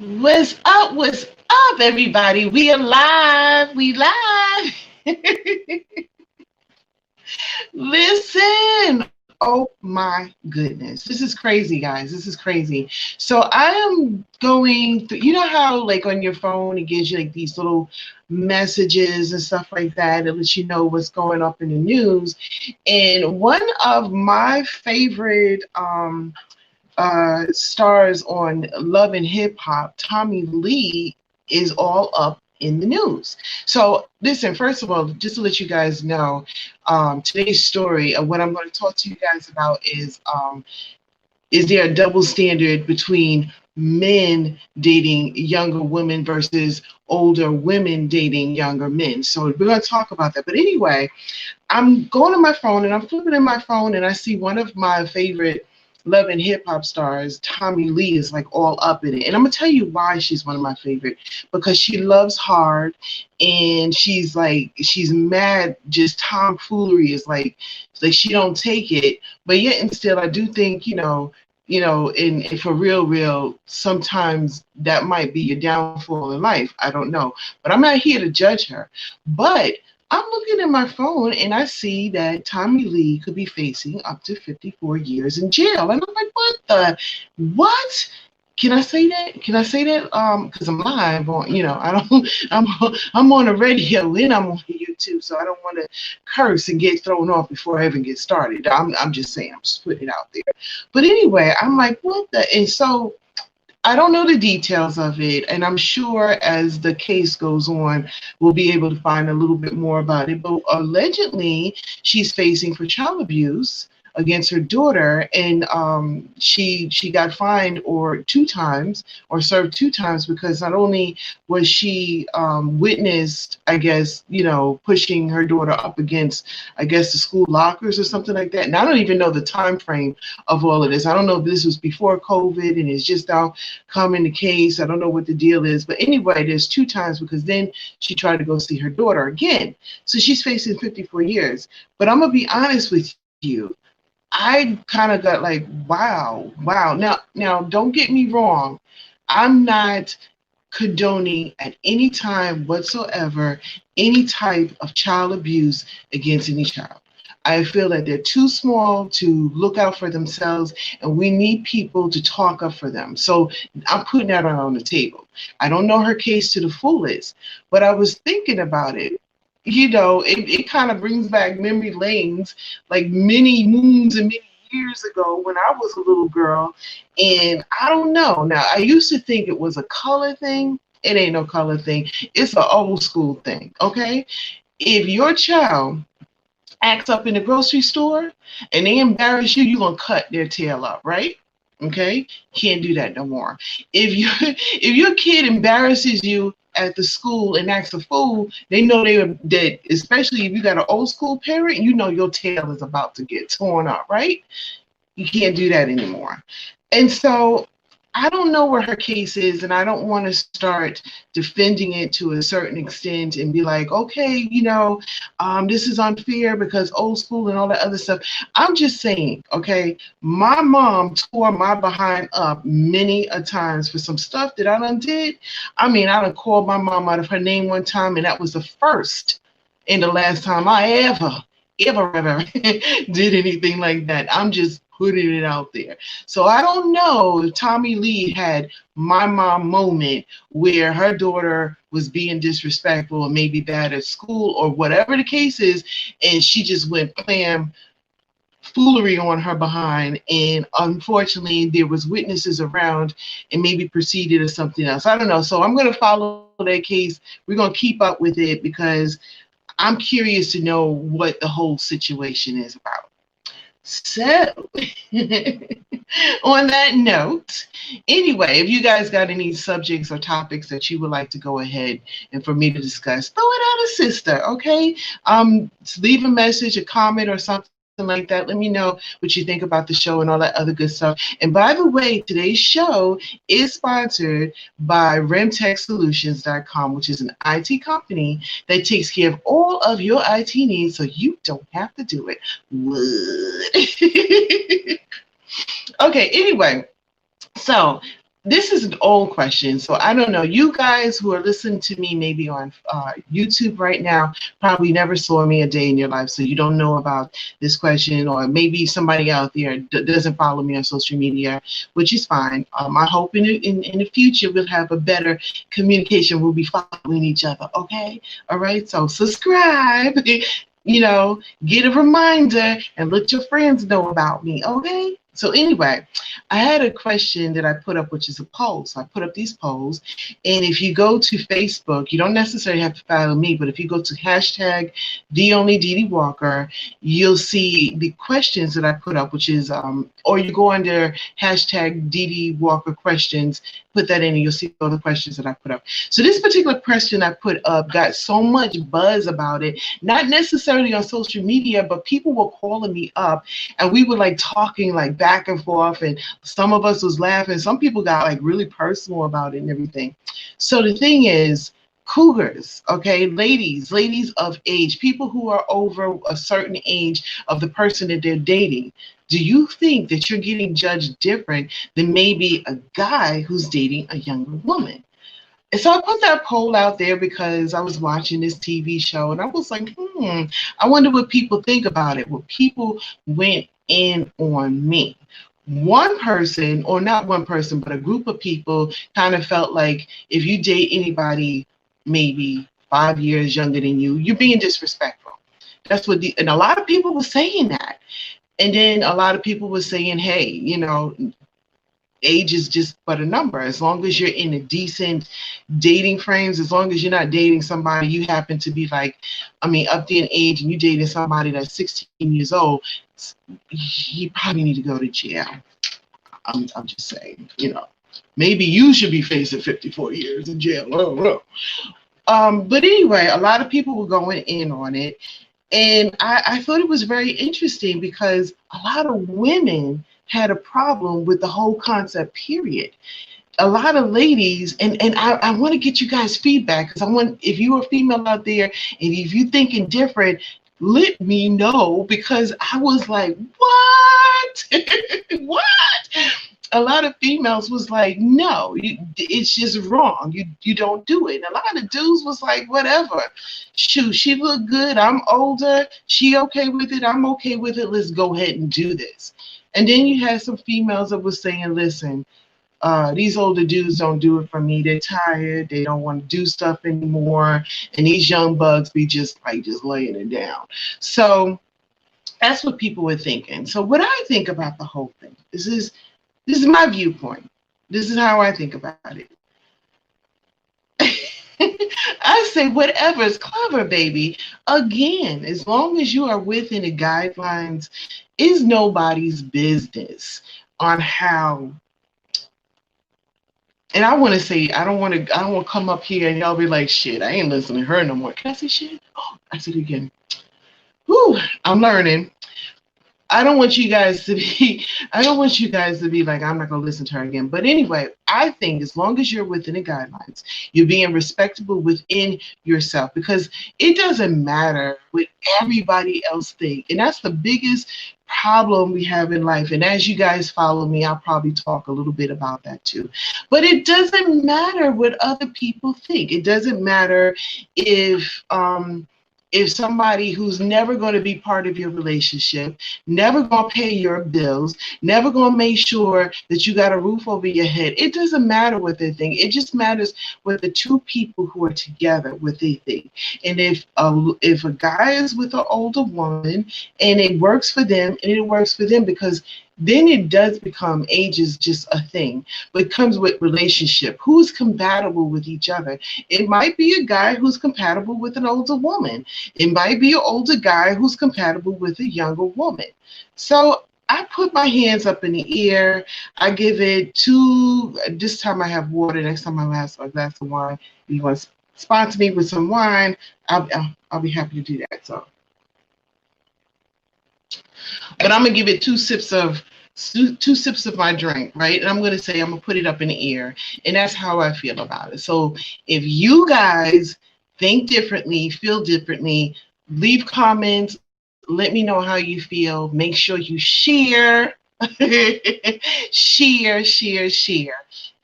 What's up? What's up, everybody? We alive. We live. Listen. Oh my goodness. This is crazy, guys. This is crazy. So I am going through, you know how like on your phone it gives you like these little messages and stuff like that. It lets you know what's going up in the news. And one of my favorite stars on Love and Hip Hop, Tommy Lee, is all up in the news. So, listen, first of all, just to let you guys know, today's story of what I'm going to talk to you guys about is there a double standard between men dating younger women versus older women dating younger men? So, we're going to talk about that. But anyway, I'm going to my phone and I'm flipping in my phone and I see one of my favorite Love and Hip Hop stars, Tommy Lee, is like all up in it. And I'm gonna tell you why she's one of my favorite. Because she loves hard and she's mad, just tomfoolery is like she don't take it. But yet and still I do think, and for real, sometimes that might be your downfall in life. I don't know. But I'm not here to judge her. But I'm looking at my phone and I see that Tommy Lee could be facing up to 54 years in jail. And I'm like, what? Can I say that? Can I say that? Because I'm live on, I don't, I'm on the radio and I'm on YouTube, so I don't want to curse and get thrown off before I even get started. I'm just saying, I'm just putting it out there. But anyway, I'm like, what the? And so I don't know the details of it, and I'm sure as the case goes on, we'll be able to find a little bit more about it. But allegedly, she's facing for child abuse against her daughter, and she got fined or 2 times or served 2 times because not only was she witnessed, I guess, pushing her daughter up against, I guess, the school lockers or something like that. And I don't even know the time frame of all of this. I don't know if this was before COVID and it's just now come in the case. I don't know what the deal is. But anyway, there's 2 times because then she tried to go see her daughter again. So she's facing 54 years. But I'm going to be honest with you. I kind of got like, wow. Now, don't get me wrong. I'm not condoning at any time whatsoever any type of child abuse against any child. I feel that they're too small to look out for themselves, and we need people to talk up for them. So I'm putting that on the table. I don't know her case to the fullest, but I was thinking about it. It kind of brings back memory lanes, like many moons and many years ago when I was a little girl. And I don't know. Now, I used to think it was a color thing. It ain't no color thing. It's an old school thing, okay? If your child acts up in the grocery store and they embarrass you, you're going to cut their tail up, right? Okay? Can't do that no more. If your kid embarrasses you at the school and acts a fool, they know that, especially if you got an old school parent, you know your tail is about to get torn up, right? You can't do that anymore. And so I don't know where her case is, and I don't want to start defending it to a certain extent and be like, okay, this is unfair because old school and all that other stuff. I'm just saying, okay, my mom tore my behind up many a times for some stuff that I done did. I mean, I done called my mom out of her name one time, and that was the first and the last time I ever did anything like that. I'm just putting it out there. So I don't know if Tommy Lee had my mom moment where her daughter was being disrespectful or maybe bad at school or whatever the case is, and she just went playing foolery on her behind, and unfortunately there was witnesses around and maybe proceeded or something else. I don't know. So I'm going to follow that case. We're going to keep up with it because I'm curious to know what the whole situation is about. So, on that note, anyway, if you guys got any subjects or topics that you would like to go ahead and for me to discuss, throw it at a sister, okay? Leave a message, a comment, or something like that. Let me know what you think about the show and all that other good stuff. And by the way, today's show is sponsored by RemTechSolutions.com, which is an IT company that takes care of all of your IT needs so you don't have to do it. What? Okay, anyway. So this is an old question, so I don't know. You guys who are listening to me maybe on YouTube right now probably never saw me a day in your life, so you don't know about this question, or maybe somebody out there doesn't follow me on social media, which is fine. I hope in the future we'll have a better communication. We'll be following each other, okay? All right, so subscribe, get a reminder and let your friends know about me, okay? So anyway, I had a question that I put up, which is a poll. So I put up these polls, and if you go to Facebook, you don't necessarily have to follow me, but if you go to hashtag the only Dee Walker, you'll see the questions that I put up, which is, or you go under hashtag Dee Walker questions, put that in, and you'll see all the questions that I put up. So this particular question I put up got so much buzz about it, not necessarily on social media, but people were calling me up, and we were like talking like back and forth, and some of us was laughing. Some people got like really personal about it and everything. So the thing is, cougars, okay, ladies of age, people who are over a certain age of the person that they're dating, do you think that you're getting judged different than maybe a guy who's dating a younger woman? And so I put that poll out there because I was watching this TV show, and I was like, I wonder what people think about it. Well, people went in on me. One person, or not one person, but a group of people kind of felt like if you date anybody maybe 5 years younger than you, you're being disrespectful. That's what and a lot of people were saying that. And then a lot of people were saying, hey, age is just but a number. As long as you're in a decent dating frames, as long as you're not dating somebody you happen to be like, up there in age, and you dating somebody that's 16 years old, you probably need to go to jail. I'm just saying, maybe you should be facing 54 years in jail. I don't know. But anyway, a lot of people were going in on it, and I thought it was very interesting because a lot of women had a problem with the whole concept, period. A lot of ladies, and I want to get you guys feedback, because I want, if you're a female out there and if you're thinking different, let me know, because I was like, what? What? A lot of females was like, no, it's just wrong. You don't do it. And a lot of dudes was like, whatever. Shoot, she look good. I'm older. She okay with it. I'm okay with it. Let's go ahead and do this. And then you had some females that was saying, listen, these older dudes don't do it for me. They're tired. They don't want to do stuff anymore. And these young bugs be just laying it down. So that's what people were thinking. So what I think about the whole thing, this is my viewpoint. This is how I think about it. I say whatever is clever, baby. Again, as long as you are within the guidelines, it's nobody's business on how. And I want to say, I don't want to come up here and y'all be like, shit, I ain't listening to her no more. Can I say shit? Oh, I said it again. Whew, I'm learning. I don't want you guys to be like, I'm not going to listen to her again. But anyway, I think as long as you're within the guidelines, you're being respectable within yourself, because it doesn't matter what everybody else thinks. And that's the biggest problem we have in life. And as you guys follow me, I'll probably talk a little bit about that too. But it doesn't matter what other people think. It doesn't matter if somebody who's never going to be part of your relationship, never going to pay your bills, never going to make sure that you got a roof over your head, it doesn't matter what they think. It just matters what the two people who are together, what they think. And if a guy is with an older woman and it works for them, and it works for them, because then it does become, age is just a thing, but it comes with relationship. Who's compatible with each other? It might be a guy who's compatible with an older woman. It might be an older guy who's compatible with a younger woman. So I put my hands up in the air. I give it this time I have water, next time I have a glass of wine. If you want to sponsor me with some wine, I'll be happy to do that. So. But I'm gonna give it two sips of my drink, right? And I'm gonna put it up in the air, and that's how I feel about it. So if you guys think differently, feel differently, leave comments. Let me know how you feel. Make sure you share, share.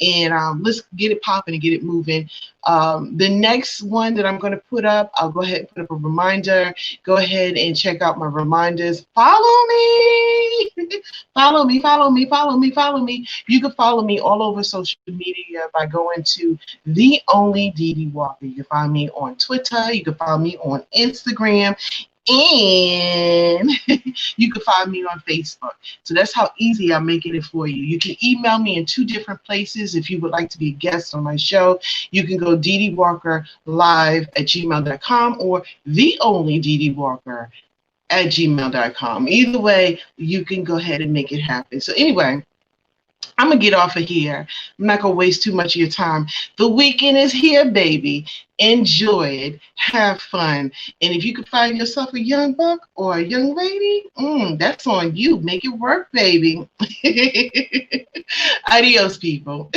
and let's get it popping and get it moving. The next one that I'm going to put up, I'll go ahead and put up a reminder. Go ahead and check out my reminders. Follow me. Follow me, follow me, follow me, follow me. You can follow me all over social media by going to The Only Dee Dee Walker. You can find me on Twitter. You can find me on Instagram. And you can find me on Facebook. So that's how easy I'm making it for you. You can email me in 2 different places if you would like to be a guest on my show. You can go ddwalkerlive@gmail.com or theonlyddwalker@gmail.com. Either way, you can go ahead and make it happen. So anyway, I'm going to get off of here. I'm not going to waste too much of your time. The weekend is here, baby. Enjoy it. Have fun. And if you can find yourself a young buck or a young lady, that's on you. Make it work, baby. Adios, people.